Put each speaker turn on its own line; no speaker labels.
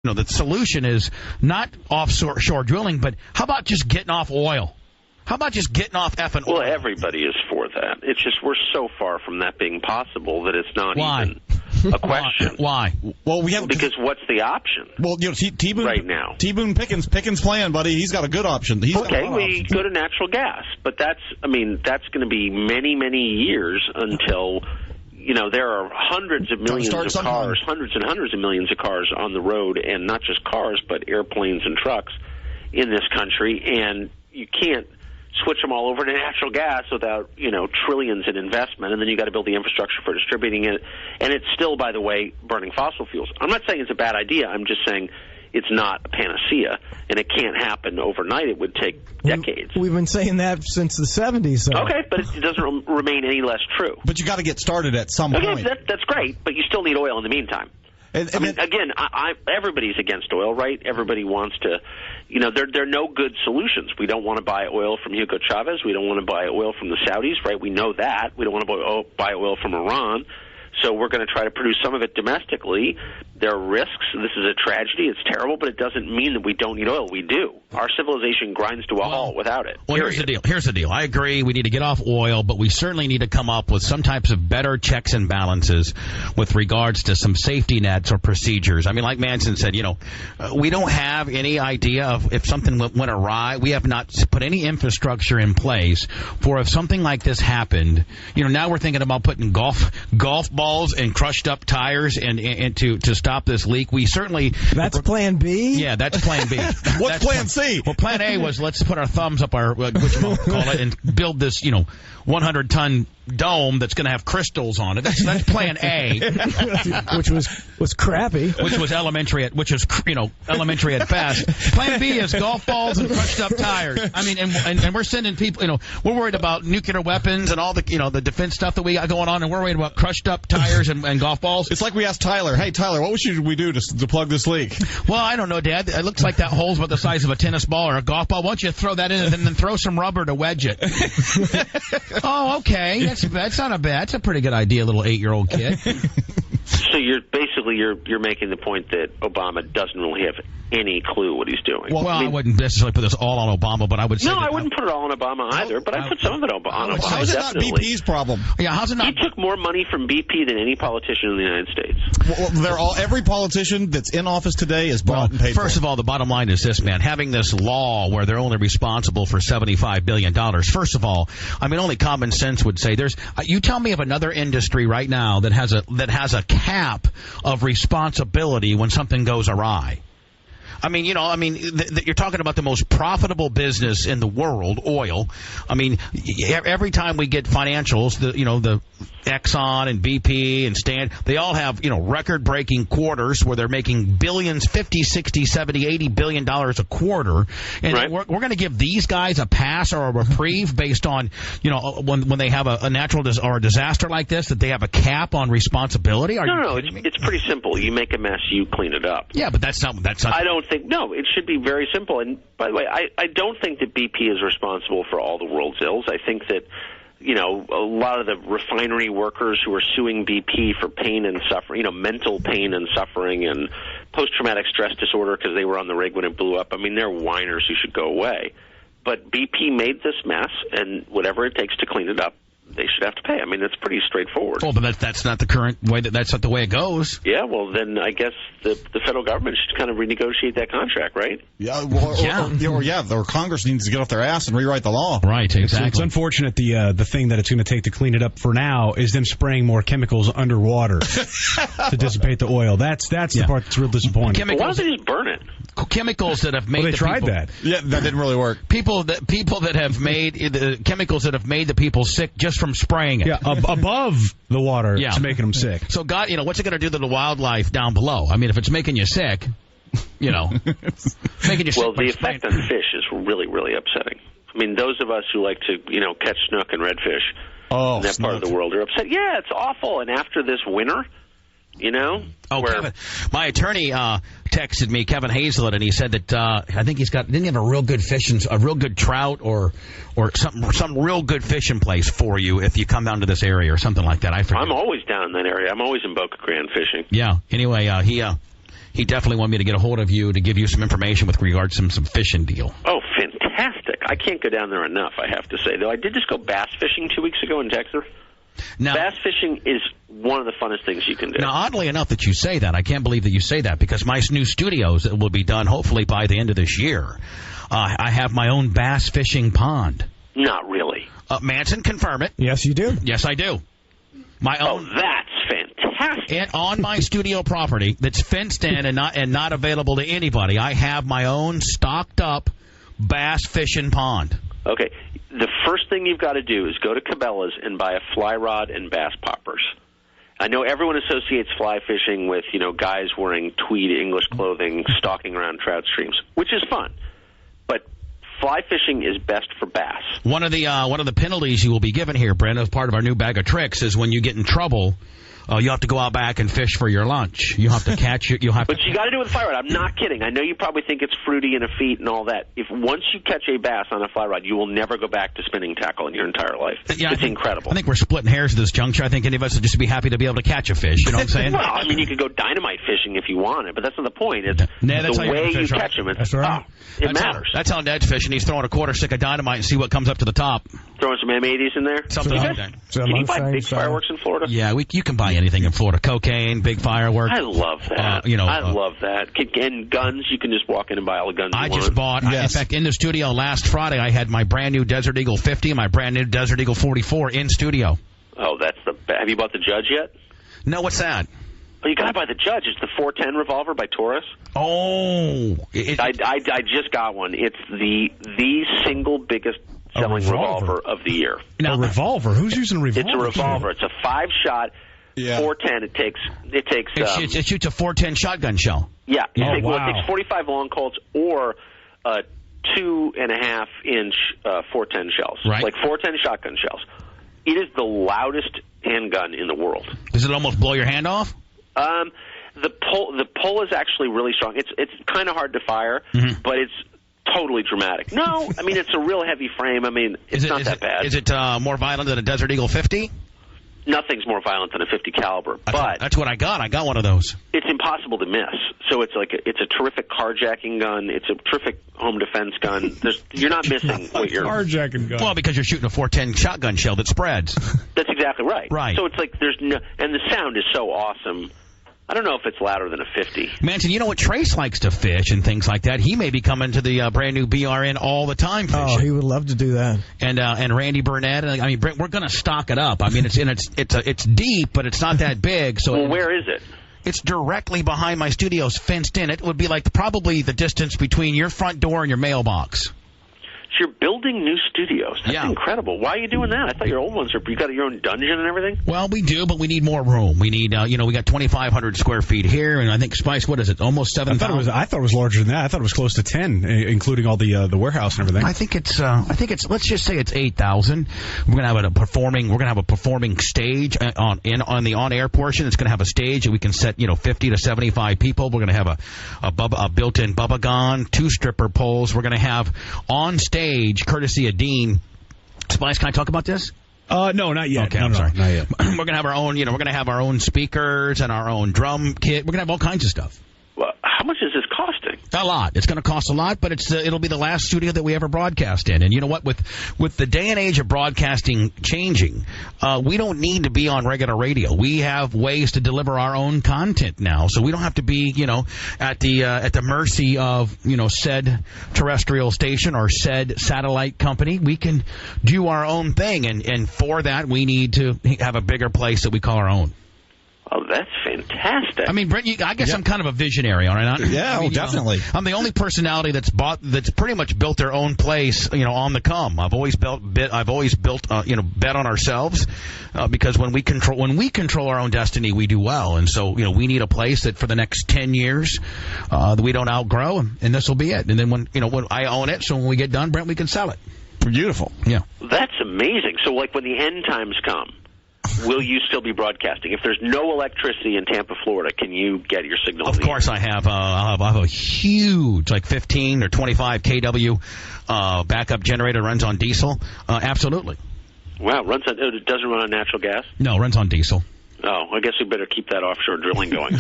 the solution is not offshore drilling, but how about just getting off oil? How about just getting off effing oil?
Well, everybody is for that. It's just we're so far from that being possible that it's not even a question.
Why?
Well,
because what's the option?
Well, T-Boone
right now.
T-Boone Pickens playing, buddy. He's got a good option. We
go to natural gas, but that's going to be many, many years until. There are hundreds of millions of cars, hundreds and hundreds of millions of cars on the road, and not just cars, but airplanes and trucks in this country, and you can't switch them all over to natural gas without, trillions in investment, and then you got to build the infrastructure for distributing it, and it's still, by the way, burning fossil fuels. I'm not saying it's a bad idea. I'm just saying it's not a panacea, and it can't happen overnight. It would take decades.
We've been saying that since the 70s. So.
Okay, but it doesn't remain any less true.
But you got to get started at some point.
Okay, that's great, but you still need oil in the meantime. Again, everybody's against oil, right? Everybody wants to, there are no good solutions. We don't want to buy oil from Hugo Chavez. We don't want to buy oil from the Saudis, right? We know that. We don't want to buy oil from Iran. So we're going to try to produce some of it domestically. There are risks. This is a tragedy. It's terrible, but it doesn't mean that we don't need oil. We do. Our civilization grinds to a halt without it.
Well, here's the deal. I agree. We need to get off oil, but we certainly need to come up with some types of better checks and balances with regards to some safety nets or procedures. I mean, like Manson said, we don't have any idea of if something went awry. We have not put any infrastructure in place for if something like this happened. Now we're thinking about putting golf balls and crushed up tires and to stop this leak. We certainly
that's Plan B.
Yeah, that's Plan B.
What's Plan C?
Well, Plan A was let's put our thumbs up our whatchamacallit and build this 100-ton dome that's going to have crystals on it. That's Plan A,
which was crappy.
Which was elementary at best. Plan B is golf balls and crushed up tires. I mean, and we're sending people. We're worried about nuclear weapons and all the the defense stuff that we got going on, and we're worried about crushed up tires and golf balls.
It's like we asked Tyler, "Hey Tyler, what should we do to plug this leak?"
Well, I don't know, Dad. It looks like that hole's about the size of a tennis ball or a golf ball. Why don't you throw that in and then throw some rubber to wedge it? Oh, okay. That's not a bad. That's a pretty good idea, little 8-year-old kid.
So you're making the point that Obama doesn't really have any clue what he's doing.
Well, I wouldn't necessarily put this all on Obama, but I would say
I wouldn't put it all on Obama either. But I put some of it on Obama.
How is it not BP's problem?
Yeah, how's it not?
He took more money from BP than any politician in the United States.
Well, every politician that's in office today is bought and paid for.
First of all, the bottom line is this, man. Having this law where they're only responsible for $75 billion. First of all, I mean, only common sense would say you tell me of another industry right now that has a cap of responsibility when something goes awry. I mean, you're talking about the most profitable business in the world, oil. I mean, every time we get financials, the Exxon and BP and Stan, they all have, record-breaking quarters where they're making billions, 50, 60, 70, 80 billion dollars a quarter. And right. We're going to give these guys a pass or a reprieve based on, when they have a natural or a disaster like this, that they have a cap on responsibility?
No, it's pretty simple. You make a mess, you clean it up.
Yeah, but that's not.
I don't think. No, it should be very simple. And by the way, I don't think that BP is responsible for all the world's ills. I think that, a lot of the refinery workers who are suing BP for pain and suffering, mental pain and suffering and post-traumatic stress disorder because they were on the rig when it blew up, I mean, they're whiners who should go away. But BP made this mess, and whatever it takes to clean it up, they should have to pay. I mean, it's pretty straightforward.
Well, but that's not the current way. That's not the way it goes.
Yeah, well, then I guess the federal government should kind of renegotiate that contract, right?
Yeah, or Congress needs to get off their ass and rewrite the law.
Right, exactly.
It's unfortunate the thing that it's going to take to clean it up for now is them spraying more chemicals underwater to dissipate the oil. That's the part that's real disappointing.
Why don't they just burn it?
Chemicals that have made
they tried that.
Yeah, that didn't really work.
People that have made the chemicals that have made the people sick just from spraying it.
Yeah, above the water, it's making them sick.
So God, what's it going to do to the wildlife down below? I mean, if it's making you sick, making you sick.
Well, the effect on fish is really, really upsetting. I mean, those of us who like to, catch snook and redfish in that part of the world are upset. Yeah, it's awful. And after this winter,
Kevin, my attorney texted me, Kevin Hazlett, and he said that I think didn't he have a real good a real good trout or some real good fishing place for you if you come down to this area or something like that. I forget.
I'm always down in that area. I'm always in Boca Grande fishing.
Yeah. Anyway, he definitely wanted me to get a hold of you to give you some information with regards to some fishing deal.
Oh, fantastic. I can't go down there enough, I have to say. Though I did just go bass fishing 2 weeks ago in Texas. Now, bass fishing is one of the funnest things you can do.
Now, oddly enough that you say that, I can't believe that you say that, because my new studios will be done hopefully by the end of this year. I have my own bass fishing pond.
Not really.
Manson, confirm it.
Yes, you do.
Yes, I do. My own.
Oh, that's fantastic.
And on my studio property that's fenced in and not available to anybody, I have my own stocked up bass fishing pond.
Okay. The first thing you've got to do is go to Cabela's and buy a fly rod and bass poppers. I know everyone associates fly fishing with, guys wearing tweed English clothing, stalking around trout streams, which is fun. But fly fishing is best for bass.
One of the penalties you will be given here, Brent, as part of our new bag of tricks, is when you get in trouble, you have to go out back and fish for your lunch. You have to catch it. You got
to do it with a fly rod. I'm not kidding. I know you probably think it's fruity and a feet and all that. Once you catch a bass on a fly rod, you will never go back to spinning tackle in your entire life. Yeah, it's incredible.
I think we're splitting hairs at this juncture. I think any of us would just be happy to be able to catch a fish. You know what I'm saying?
Well, you could go dynamite fishing if you want it, but that's not the point. It's the way you catch them.
That's right.
It matters.
That's how Ned's fishing. He's throwing a quarter stick of dynamite and see what comes up to the top.
Throwing some M80s in there?
Something like that.
Can you buy big fireworks in Florida?
Yeah, you can buy anything in Florida. Cocaine, big fireworks.
I love that. I love that. And guns, you can just walk in and buy all the guns you want.
Just bought, in fact, in the studio last Friday, I had my brand new Desert Eagle 50 and my brand new Desert Eagle 44 in studio.
Oh, have you bought the Judge yet?
No, what's that?
Oh, you got to buy the Judge. It's the 410 revolver by Taurus.
Oh.
I just got one. It's the single biggest selling revolver of the year.
Now, a revolver? Who's using a revolver?
It's a revolver. It's a 5-shot. Yeah. 410.
It shoots a 410 shotgun shell.
Yeah. It takes 45 long Colts or 2.5-inch 410 shells. Right. Like 410 shotgun shells. It is the loudest handgun in the world.
Does it almost blow your hand off?
The pull is actually really strong. It's kind of hard to fire, but it's totally dramatic. No, I mean, it's a real heavy frame. I mean, it's not that bad.
Is it more violent than a Desert Eagle 50?
Nothing's more violent than a 50 caliber, but
that's what I got. I got one of those.
It's impossible to miss. So it's it's a terrific carjacking gun. It's a terrific home defense gun. You're not missing what you're
carjacking gun.
Well, because you're shooting a 410 shotgun shell that spreads.
That's exactly right.
Right.
So it's and the sound is so awesome. I don't know if it's louder than a 50.
Manson, you know what? Trace likes to fish and things like that. He may be coming to the brand new BRN all the time fishing.
Oh, he would love to do that.
And Randy Burnett. I mean, Brent, we're going to stock it up. I mean, it's deep, but it's not that big. So
well, where is it?
It's directly behind my studio's fenced in. It would be like probably the distance between your front door and your mailbox.
So you're building new studios. That's incredible. Why are you doing that? I thought your old ones you got your own dungeon and everything.
Well, we do, but we need more room. We need, we got 2,500 square feet here, and I think Spice, what is it? Almost 7,000.
I thought it was larger than that. I thought it was close to 10, including all the warehouse and everything.
I think it's. Let's just say it's 8,000. We're gonna have a performing stage on the on-air portion. It's gonna have a stage that we can set 50 to 75 people. We're gonna have a built-in Bubba Gone, 2 stripper poles. We're gonna have on stage, courtesy of Dean. Spice, can I talk about this?
No, not yet.
Okay,
I'm
sorry.
Not yet.
We're gonna have our own. We're gonna have our own speakers and our own drum kit. We're gonna have all kinds of stuff.
Well, how much is this costing?
A lot. It's going to cost a lot, but it'll be the last studio that we ever broadcast in. And you know what? With the day and age of broadcasting changing, we don't need to be on regular radio. We have ways to deliver our own content now, so we don't have to be, at the mercy of, said terrestrial station or said satellite company. We can do our own thing, and for that, we need to have a bigger place that we call our own.
Oh, that's fantastic.
I mean, Brent, I guess I'm kind of a visionary, all right?
Definitely.
I'm the only personality that's pretty much built their own place, on the come. I've always bet on ourselves, because when we control our own destiny, we do well. And so, we need a place that for the next 10 years, that we don't outgrow, and this will be it. And then when I own it, so when we get done, Brent, we can sell it.
Beautiful.
Yeah.
That's amazing. So, when the end times come, will you still be broadcasting? If there's no electricity in Tampa, Florida, can you get your signal?
Of course I have. I have a huge, 15 or 25 kW backup generator, runs on diesel. Absolutely.
Wow, it doesn't run on natural gas?
No, runs on diesel.
Oh, I guess we better keep that offshore drilling going.